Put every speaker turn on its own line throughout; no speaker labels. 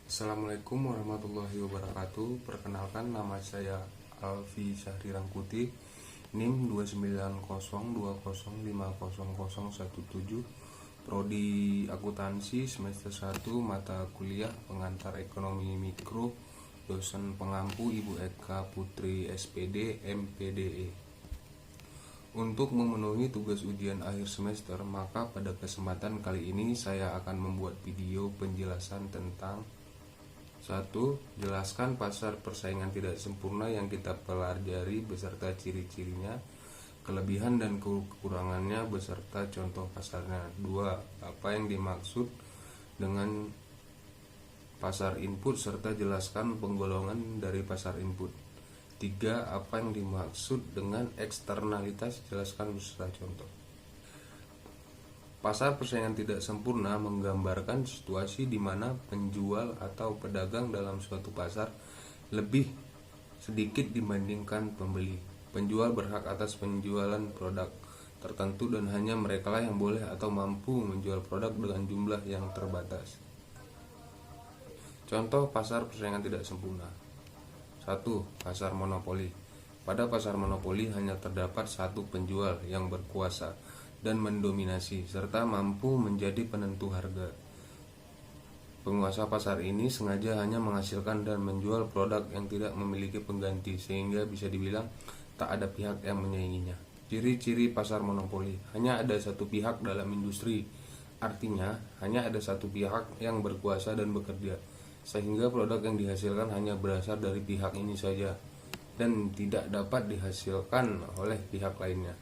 Assalamualaikum warahmatullahi wabarakatuh. Perkenalkan, nama saya Alfi Syahri Rangkuti, NIM 29020500017, Prodi Akuntansi semester 1, mata kuliah Pengantar Ekonomi Mikro, dosen pengampu Ibu Eka Putri SPD MPDE. Untuk memenuhi tugas ujian akhir semester, maka pada kesempatan kali ini saya akan membuat video penjelasan tentang 1. Jelaskan pasar persaingan tidak sempurna yang kita pelajari beserta ciri-cirinya, kelebihan dan kekurangannya beserta contoh pasarnya. 2. Apa yang dimaksud dengan pasar input serta jelaskan penggolongan dari pasar input. 3. Apa yang dimaksud dengan eksternalitas, jelaskan beserta contoh. Pasar persaingan tidak sempurna menggambarkan situasi di mana penjual atau pedagang dalam suatu pasar lebih sedikit dibandingkan pembeli. Penjual berhak atas penjualan produk tertentu dan hanya merekalah yang boleh atau mampu menjual produk dengan jumlah yang terbatas. Contoh pasar persaingan tidak sempurna. 1. Pasar monopoli. Pada pasar monopoli hanya terdapat satu penjual yang berkuasa dan mendominasi serta mampu menjadi penentu harga. Penguasa pasar ini sengaja hanya menghasilkan dan menjual produk yang tidak memiliki pengganti sehingga bisa dibilang tak ada pihak yang menyainginya. Ciri-ciri pasar monopoli: hanya ada satu pihak dalam industri, artinya hanya ada satu pihak yang berkuasa dan bekerja, sehingga produk yang dihasilkan hanya berasal dari pihak ini saja dan tidak dapat dihasilkan oleh pihak lainnya.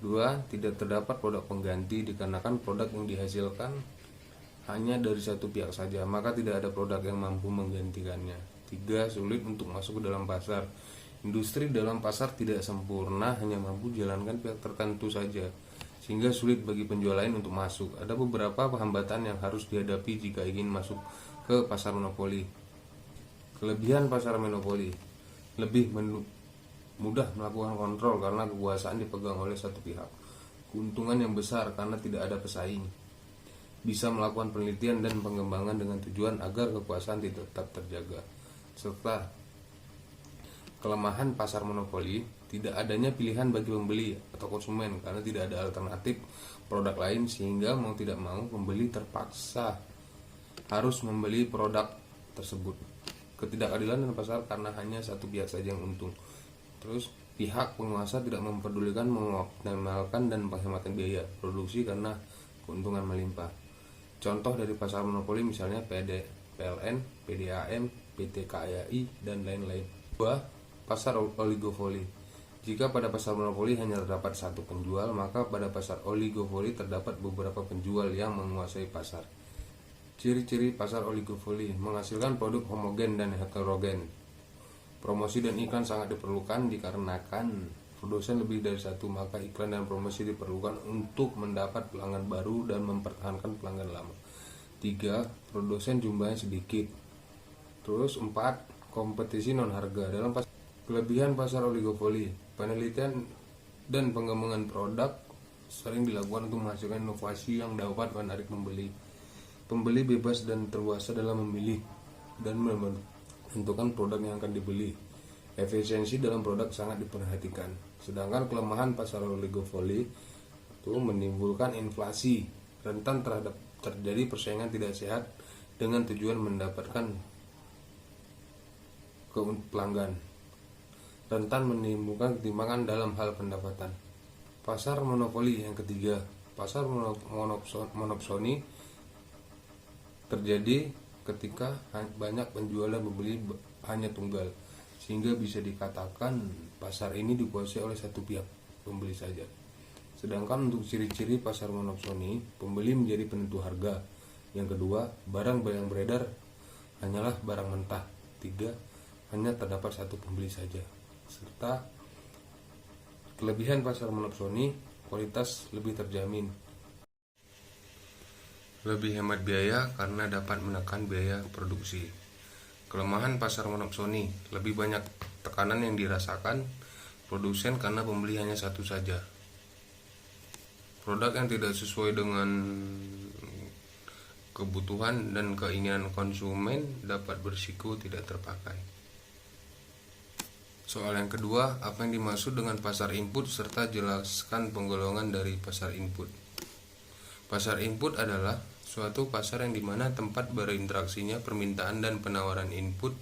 2. Tidak terdapat produk pengganti dikarenakan produk yang dihasilkan hanya dari satu pihak saja, maka tidak ada produk yang mampu menggantikannya. 3. Sulit untuk masuk ke dalam pasar. Industri dalam pasar tidak sempurna, hanya mampu jalankan pihak tertentu saja, sehingga sulit bagi penjual lain untuk masuk. Ada beberapa hambatan yang harus dihadapi jika ingin masuk ke pasar monopoli. Kelebihan pasar monopoli: lebih mudah melakukan kontrol karena kekuasaan dipegang oleh satu pihak. Keuntungan yang besar karena tidak ada pesaing. Bisa melakukan penelitian dan pengembangan dengan tujuan agar kekuasaan tetap terjaga. Serta kelemahan pasar monopoli: tidak adanya pilihan bagi pembeli atau konsumen karena tidak ada alternatif produk lain sehingga mau tidak mau pembeli terpaksa harus membeli produk tersebut. Ketidakadilan dalam pasar karena hanya satu pihak saja yang untung. Terus pihak penguasa tidak memperdulikan mengoptimalkan dan penghematan biaya produksi karena keuntungan melimpah. Contoh dari pasar monopoli misalnya PLN, PDAM, PT KAI dan lain-lain. 2. Pasar oligopoli. Jika pada pasar monopoli hanya terdapat satu penjual, maka pada pasar oligopoli terdapat beberapa penjual yang menguasai pasar. Ciri-ciri pasar oligopoli: menghasilkan produk homogen dan heterogen. Promosi dan iklan sangat diperlukan dikarenakan produsen lebih dari satu, maka iklan dan promosi diperlukan untuk mendapat pelanggan baru dan mempertahankan pelanggan lama. 3. Produsen jumlahnya sedikit. Terus 4. Kompetisi non harga. Dalam kelebihan pasar oligopoli: penelitian dan pengembangan produk sering dilakukan untuk menghasilkan inovasi yang dapat menarik pembeli. Pembeli bebas dan terluasa dalam memilih dan menentukan produk yang akan dibeli. Efisiensi dalam produk sangat diperhatikan. Sedangkan kelemahan pasar oligopoli itu menimbulkan inflasi, rentan terhadap terjadi persaingan tidak sehat dengan tujuan mendapatkan pelanggan, rentan menimbulkan ketimpangan dalam hal pendapatan. Pasar monopoli yang ketiga: pasar monopsoni terjadi ketika banyak penjual dan pembeli hanya tunggal, sehingga bisa dikatakan pasar ini dikuasai oleh satu pihak, pembeli saja. Sedangkan untuk ciri-ciri pasar monopsoni: pembeli menjadi penentu harga. Yang kedua, barang yang beredar hanyalah barang mentah. 3. Hanya terdapat satu pembeli saja. Serta kelebihan pasar monopsoni: kualitas lebih terjamin, lebih hemat biaya karena dapat menekan biaya produksi. Kelemahan pasar monopsoni: lebih banyak tekanan yang dirasakan produsen karena pembeli hanya satu saja. Produk yang tidak sesuai dengan kebutuhan dan keinginan konsumen dapat berisiko tidak terpakai. Soal yang kedua, apa yang dimaksud dengan pasar input serta jelaskan penggolongan dari pasar input. Pasar input adalah suatu pasar yang dimana tempat berinteraksinya permintaan dan penawaran input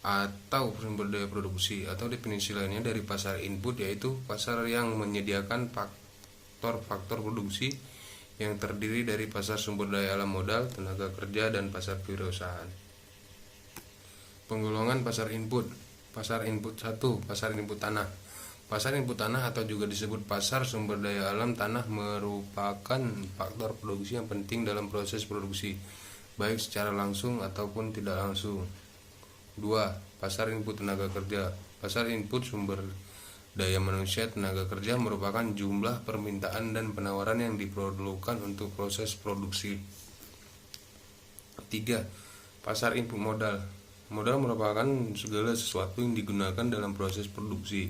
atau sumber daya produksi, atau definisi lainnya dari pasar input yaitu pasar yang menyediakan faktor-faktor produksi yang terdiri dari pasar sumber daya alam modal, tenaga kerja, dan pasar kewirausahaan. Penggolongan pasar input. Pasar input 1, pasar input tanah. Pasar input tanah atau juga disebut pasar sumber daya alam tanah merupakan faktor produksi yang penting dalam proses produksi, baik secara langsung ataupun tidak langsung. 2. Pasar input tenaga kerja. Pasar input sumber daya manusia tenaga kerja merupakan jumlah permintaan dan penawaran yang diperlukan untuk proses produksi. 3. Pasar input modal. Modal merupakan segala sesuatu yang digunakan dalam proses produksi.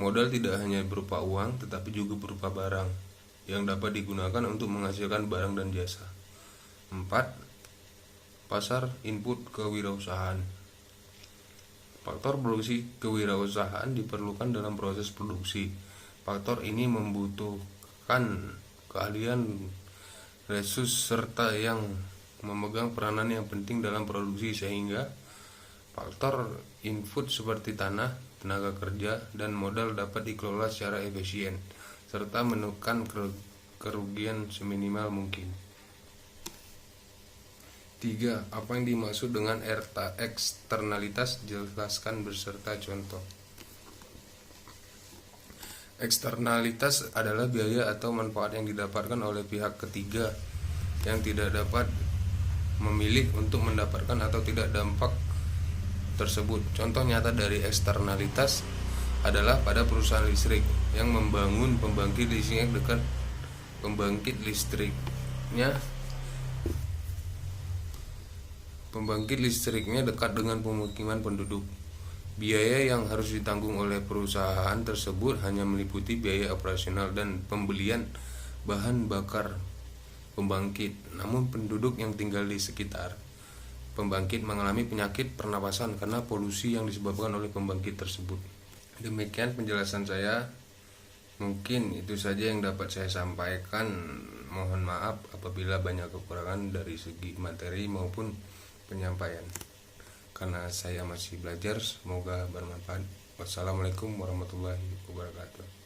Modal tidak hanya berupa uang, tetapi juga berupa barang yang dapat digunakan untuk menghasilkan barang dan jasa. 4. Pasar input kewirausahaan. Faktor produksi kewirausahaan diperlukan dalam proses produksi. Faktor ini membutuhkan keahlian resus serta yang memegang peranan yang penting dalam produksi, sehingga faktor input seperti tanah, tenaga kerja, dan modal dapat dikelola secara efisien serta menekan kerugian seminimal mungkin. 3. Apa yang dimaksud dengan eksternalitas? Jelaskan beserta contoh. Eksternalitas adalah biaya atau manfaat yang didapatkan oleh pihak ketiga yang tidak dapat memilih untuk mendapatkan atau tidak dampak tersebut. Contoh nyata dari eksternalitas adalah pada perusahaan listrik yang membangun pembangkit listriknya dekat dengan pemukiman penduduk. Biaya yang harus ditanggung oleh perusahaan tersebut hanya meliputi biaya operasional dan pembelian bahan bakar pembangkit. Namun penduduk yang tinggal di sekitar pembangkit mengalami penyakit pernapasan karena polusi yang disebabkan oleh pembangkit tersebut. Demikian penjelasan saya. Mungkin itu saja yang dapat saya sampaikan. Mohon maaf apabila banyak kekurangan dari segi materi maupun penyampaian, karena saya masih belajar. Semoga bermanfaat. Wassalamualaikum warahmatullahi wabarakatuh.